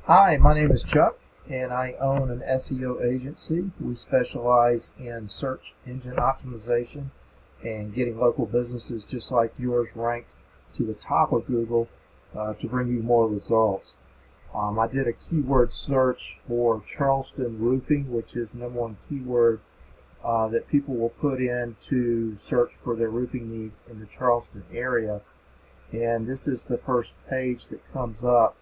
Hi, my name is Chuck, and I own an SEO agency. We specialize in search engine optimization and getting local businesses just like yours ranked to the top of Google to bring you more results. I did a keyword search for Charleston Roofing, which is the #1 keyword that people will put in to search for their roofing needs in the Charleston area. And this is the first page that comes up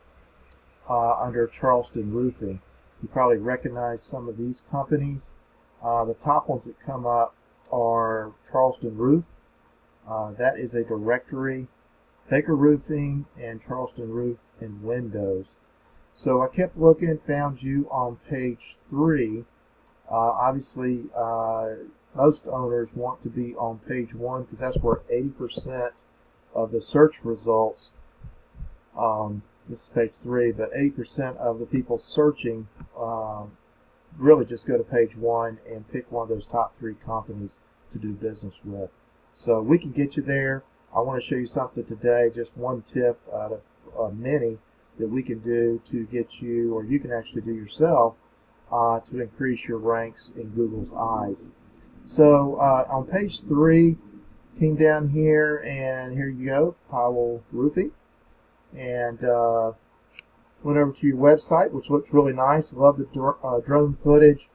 under Charleston Roofing. You probably recognize some of these companies. The top ones that come up are Charleston Roof. That is a directory. Baker Roofing and Charleston Roof and Windows. So I kept looking, found you on page 3. Obviously, most owners want to be on page 1 because that's where 80% of the search results this is page 3, but 80% of the people searching really just go to page 1 and pick one of those top 3 companies to do business with. So we can get you there. I want to show you something today, just one tip out of many that we can do to get you, or you can actually do yourself, to increase your ranks in Google's eyes. So on page 3, came down here, and here you go, Powell Roofing. And went over to your website, which looks really nice. Love the drone footage,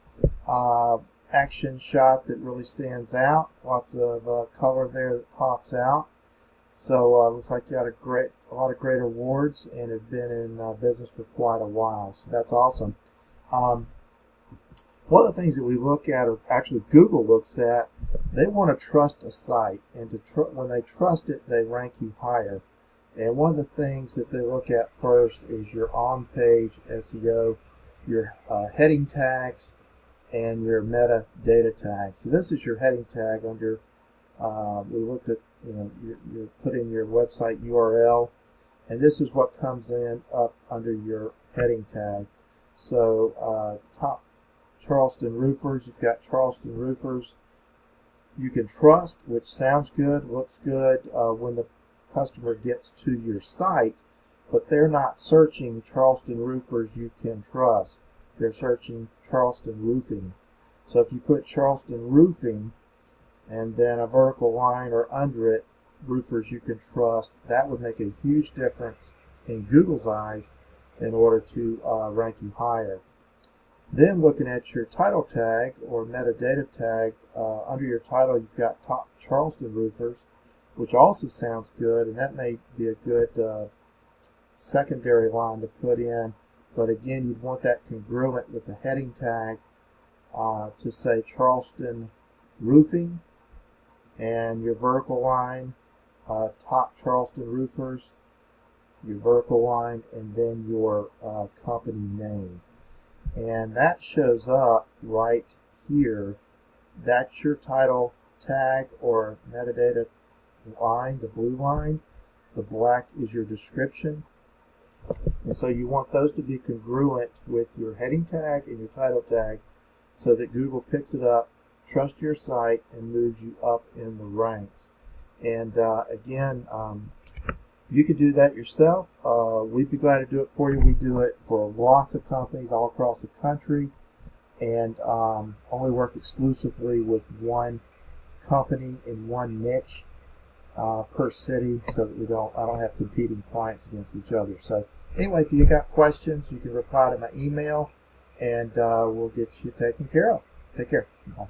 action shot that really stands out. Lots of color there that pops out. So looks like you got a lot of great awards and have been in business for quite a while. So that's awesome. One of the things that we look at, or actually Google looks at, they want to trust a site, and when they trust it, they rank you higher. And one of the things that they look at first is your on-page SEO, your heading tags, and your metadata tags. So this is your heading tag under, we looked at, you put in your website URL, and this is what comes in up under your heading tag. So top Charleston Roofers, you've got Charleston Roofers you can trust, which sounds good, looks good when the customer gets to your site, but they're not searching Charleston Roofers you can trust. They're searching Charleston Roofing. So if you put Charleston Roofing and then a vertical line or under it, roofers you can trust, that would make a huge difference in Google's eyes in order to rank you higher. Then looking at your title tag or metadata tag, under your title you've got top Charleston Roofers, which also sounds good, and that may be a good secondary line to put in. But again, you'd want that congruent with the heading tag to say Charleston Roofing, and your vertical line, top Charleston Roofers, your vertical line, and then your company name. And that shows up right here. That's your title tag or metadata line, the blue line. The black is your description. And so you want those to be congruent with your heading tag and your title tag so that Google picks it up, trusts your site, and moves you up in the ranks. And again, you can do that yourself. We'd be glad to do it for you. We do it for lots of companies all across the country, and only work exclusively with one company in one niche per city, so that I don't have competing clients against each other. So anyway, if you got questions, you can reply to my email, and we'll get you taken care of. Take care. Bye.